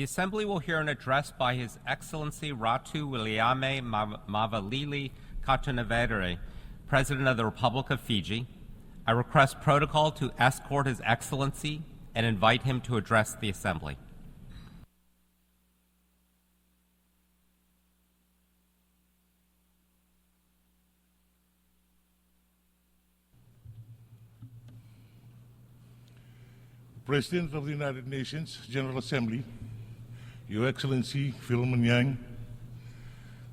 The Assembly will hear an address by His Excellency Ratu Williame Mavalili Katunavere, President of the Republic of Fiji. I request protocol to escort His Excellency and invite him to address the Assembly. President of the United Nations General Assembly, Your Excellency Philemon Yang,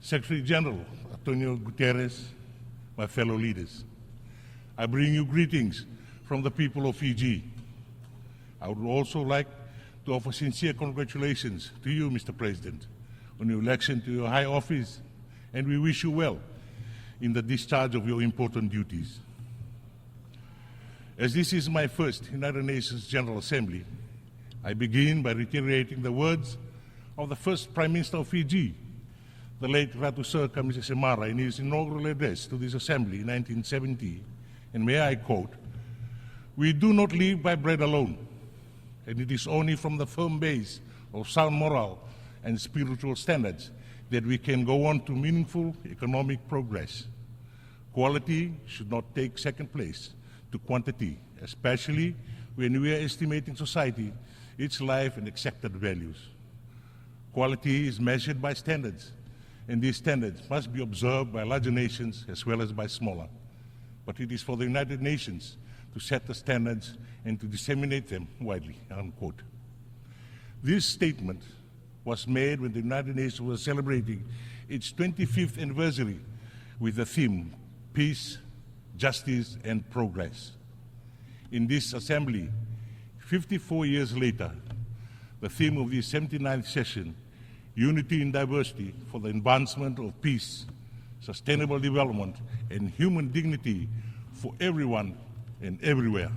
Secretary General Antonio Guterres, my fellow leaders, I bring you greetings from the people of Fiji. I would also like to offer sincere congratulations to you, Mr. President, on your election to your high office, and we wish you well in the discharge of your important duties. As this is my first United Nations General Assembly, I begin by reiterating the words of the first Prime Minister of Fiji, the late Ratu Sir Kamisa Semara, in his inaugural address to this Assembly in 1970, and may I quote, "We do not live by bread alone, and it is only from the firm base of sound moral and spiritual standards that we can go on to meaningful economic progress. Quality should not take second place to quantity, especially when we are estimating society, its life and accepted values. Quality is measured by standards, and these standards must be observed by larger nations as well as by smaller. But it is for the United Nations to set the standards and to disseminate them widely," unquote. This statement was made when the United Nations was celebrating its 25th anniversary with the theme, Peace, Justice and Progress. In this Assembly, 54 years later, the theme of the 79th session, Unity in Diversity for the Advancement of Peace, Sustainable Development and Human Dignity for Everyone and Everywhere,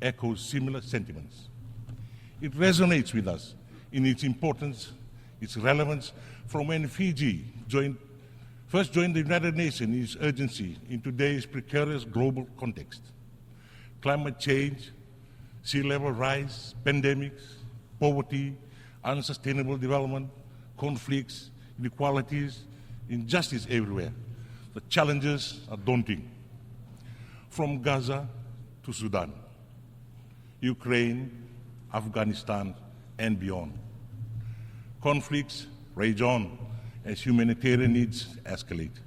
echoes similar sentiments. It resonates with us in its importance, its relevance from when Fiji first joined the United Nations in its urgency in today's precarious global context. Climate change, sea level rise, pandemics, poverty, unsustainable development, conflicts, inequalities, injustice everywhere. The challenges are daunting. From Gaza to Sudan, Ukraine, Afghanistan, and beyond. Conflicts rage on as humanitarian needs escalate.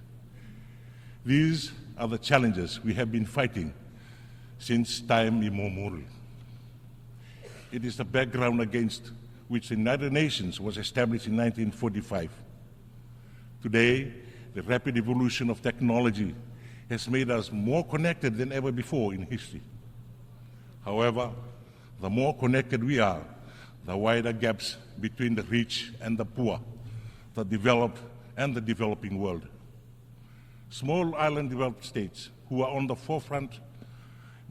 These are the challenges we have been fighting since time immemorial. It is the background against which the United Nations was established in 1945. Today, the rapid evolution of technology has made us more connected than ever before in history. However, the more connected we are, the wider gaps between the rich and the poor, the developed and the developing world. Small island developed states who are on the forefront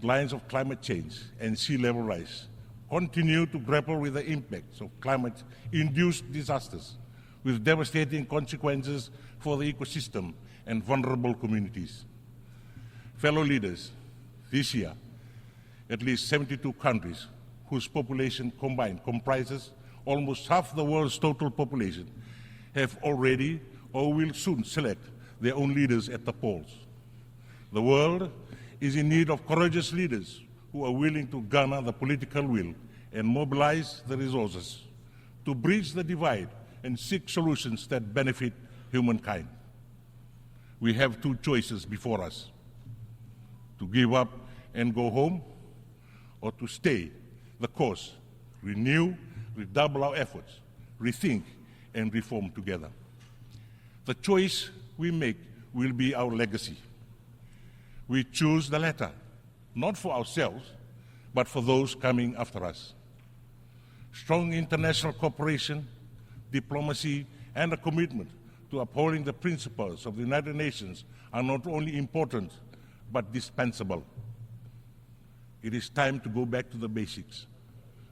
lines of climate change and sea level rise continue to grapple with the impacts of climate-induced disasters with devastating consequences for the ecosystem and vulnerable communities. Fellow leaders, this year, at least 72 countries whose population combined comprises almost half the world's total population have already or will soon select their own leaders at the polls. The world is in need of courageous leaders who are willing to garner the political will and mobilize the resources to bridge the divide and seek solutions that benefit humankind. We have two choices before us: to give up and go home, or to stay the course, renew, redouble our efforts, rethink, and reform together. The choice we make will be our legacy. We choose the latter, not for ourselves, but for those coming after us. Strong international cooperation, diplomacy, and a commitment to upholding the principles of the United Nations are not only important, but dispensable. It is time to go back to the basics,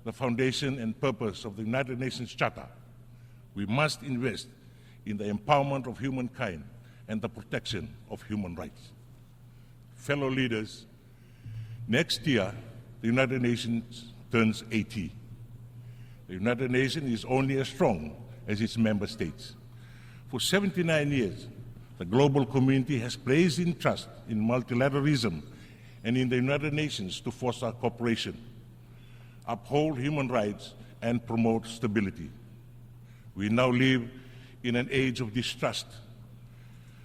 the foundation and purpose of the United Nations Charter. We must invest in the empowerment of humankind and the protection of human rights. Fellow leaders, next year, the United Nations turns 80. The United Nations is only as strong as its member states. For 79 years, the global community has placed in trust in multilateralism and in the United Nations to foster cooperation, uphold human rights, and promote stability. We now live in an age of distrust,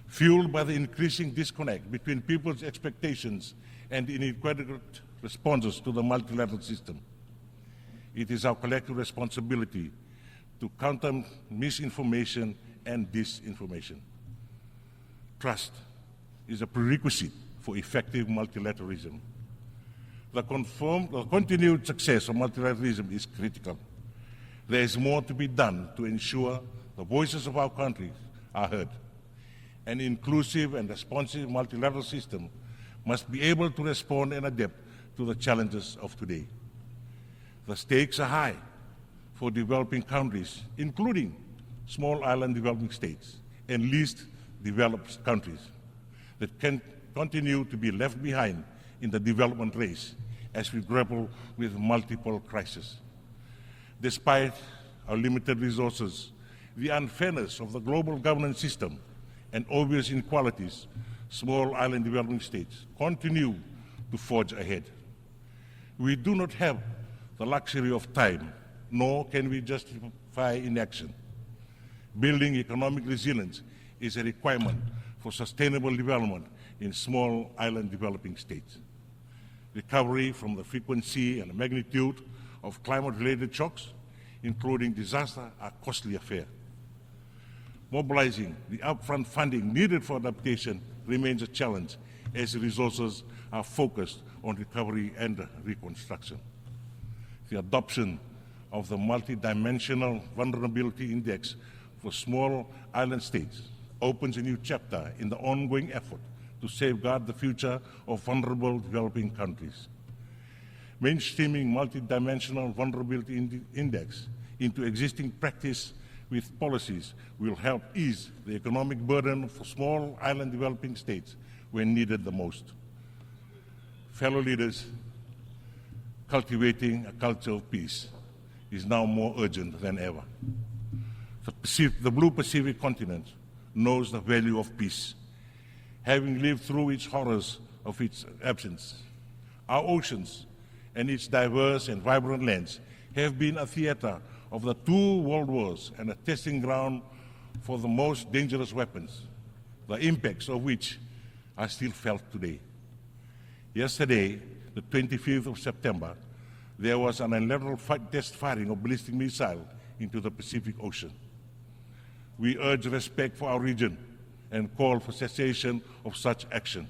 fueled by the increasing disconnect between people's expectations and inadequate responses to the multilateral system. It is our collective responsibility to counter misinformation and disinformation. Trust is a prerequisite for effective multilateralism. The continued success of multilateralism is critical. There is more to be done to ensure the voices of our countries are heard. An inclusive and responsive multilateral system must be able to respond and adapt to the challenges of today. The stakes are high for developing countries, including small island developing states and least developed countries that can continue to be left behind in the development race as we grapple with multiple crises. Despite our limited resources, the unfairness of the global governance system, and obvious inequalities, small island developing states continue to forge ahead. We do not have the luxury of time, nor can we justify inaction. Building economic resilience is a requirement for sustainable development in small island developing states. Recovery from the frequency and magnitude of climate-related shocks, including disaster, are a costly affair. Mobilizing the upfront funding needed for adaptation remains a challenge as resources are focused on recovery and reconstruction. The adoption of the multidimensional vulnerability index for small island states opens a new chapter in the ongoing effort to safeguard the future of vulnerable developing countries. Mainstreaming multidimensional vulnerability index into existing practice with policies will help ease the economic burden for small island developing states when needed the most. Fellow leaders, cultivating a culture of peace is now more urgent than ever. The Blue Pacific continent knows the value of peace, having lived through its horrors of its absence. Our oceans and its diverse and vibrant lands have been a theater of the two world wars and a testing ground for the most dangerous weapons, the impacts of which are still felt today. Yesterday, the 25th of September, there was an unilateral test firing of ballistic missile into the Pacific Ocean. We urge respect for our region and call for cessation of such action.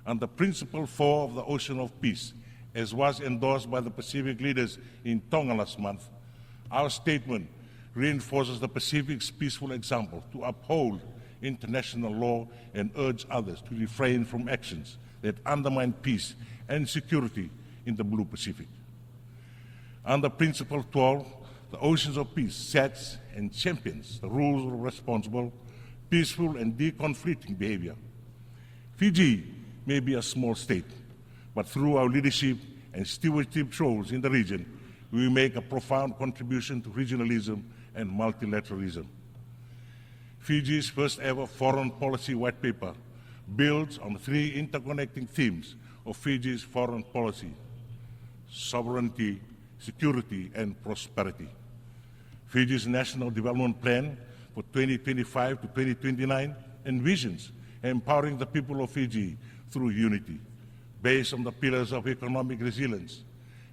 Under Principle 4 of the Ocean of Peace, as was endorsed by the Pacific leaders in Tonga last month, our statement reinforces the Pacific's peaceful example to uphold international law and urge others to refrain from actions that undermine peace and security in the Blue Pacific. Under Principle 12, the Oceans of Peace sets and champions the rules of responsible, peaceful, and deconflicting behavior. Fiji may be a small state, but through our leadership and stewardship roles in the region, we make a profound contribution to regionalism and multilateralism. Fiji's first ever foreign policy white paper builds on 3 interconnecting themes of Fiji's foreign policy: sovereignty, security, and prosperity. Fiji's National Development Plan for 2025 to 2029 envisions empowering the people of Fiji through unity, based on the pillars of economic resilience,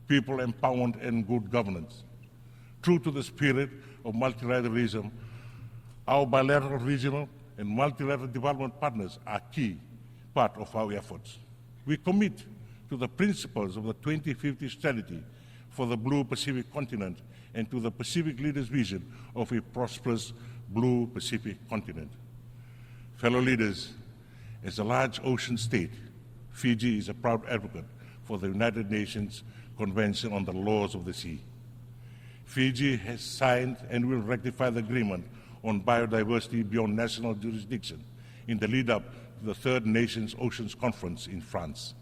people empowerment, and good governance. True to the spirit of multilateralism, our bilateral, regional, and multilateral development partners are a key part of our efforts. We commit to the principles of the 2050 strategy for the Blue Pacific continent and to the Pacific leaders' vision of a prosperous Blue Pacific continent. Fellow leaders, as a large ocean state, Fiji is a proud advocate for the United Nations Convention on the Laws of the Sea. Fiji has signed and will ratify the agreement on biodiversity beyond national jurisdiction in the lead-up to the Third Nations Oceans Conference in France.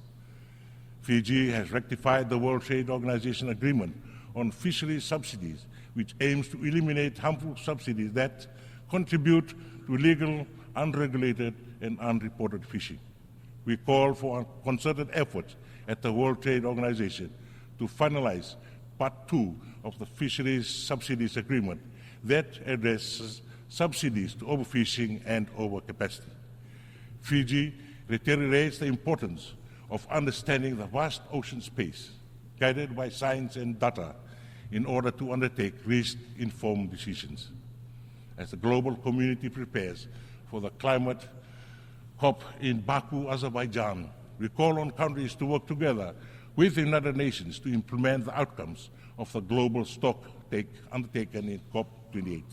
Fiji has ratified the World Trade Organization agreement on fisheries subsidies, which aims to eliminate harmful subsidies that contribute to illegal, unregulated, and unreported fishing. We call for concerted efforts at the World Trade Organization to finalize Part 2 of the Fisheries Subsidies Agreement that addresses subsidies to overfishing and overcapacity. Fiji reiterates the importance of understanding the vast ocean space, guided by science and data, in order to undertake risk-informed decisions. As the global community prepares for the climate COP in Baku, Azerbaijan, we call on countries to work together with the United Nations to implement the outcomes of the global stock take undertaken in COP28.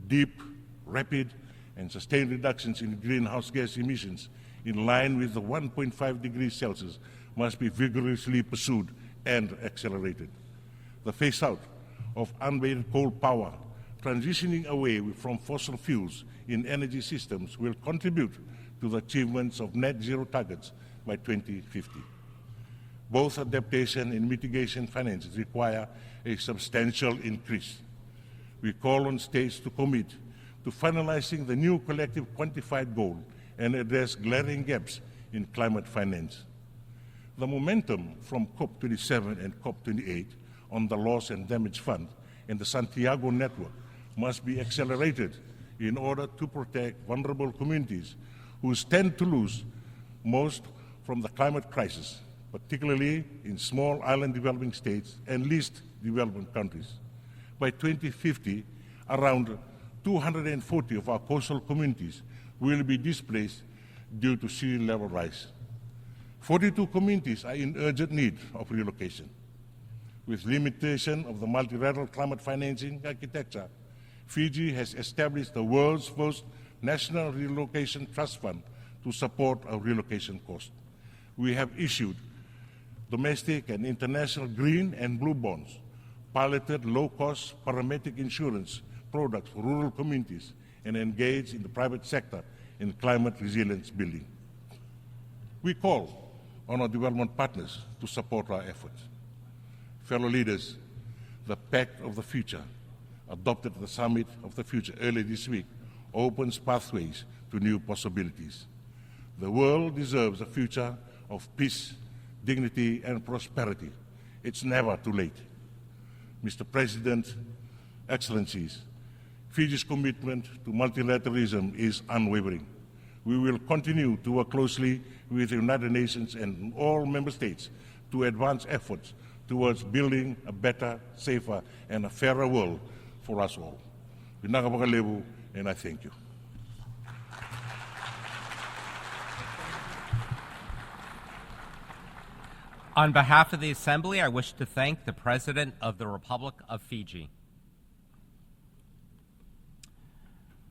Deep, rapid, and sustained reductions in greenhouse gas emissions in line with the 1.5 degrees Celsius must be vigorously pursued and accelerated. The phase-out of unabated coal power, transitioning away from fossil fuels in energy systems, will contribute to the achievements of net zero targets by 2050. Both adaptation and mitigation finances require a substantial increase. We call on states to commit to finalizing the new collective quantified goal and address glaring gaps in climate finance. The momentum from COP27 and COP28 on the Loss and Damage Fund and the Santiago Network must be accelerated in order to protect vulnerable communities who stand to lose most from the climate crisis, particularly in small island developing states and least developed countries. By 2050, around 240 of our coastal communities will be displaced due to sea level rise. 42 communities are in urgent need of relocation. With limitation of the multilateral climate financing architecture, Fiji has established the world's first national relocation trust fund to support our relocation costs. We have issued domestic and international green and blue bonds, piloted low-cost parametric insurance products for rural communities, and engaged in the private sector in climate resilience building. We call on our development partners to support our efforts. Fellow leaders, the Pact of the Future, adopted at the Summit of the Future earlier this week, opens pathways to new possibilities. The world deserves a future of peace, dignity, and prosperity. It's never too late. Mr. President, Excellencies, Fiji's commitment to multilateralism is unwavering. We will continue to work closely with the United Nations and all member states to advance efforts towards building a better, safer, and a fairer world for us all. Vinagapakalevu, and I thank you. On behalf of the Assembly, I wish to thank the President of the Republic of Fiji.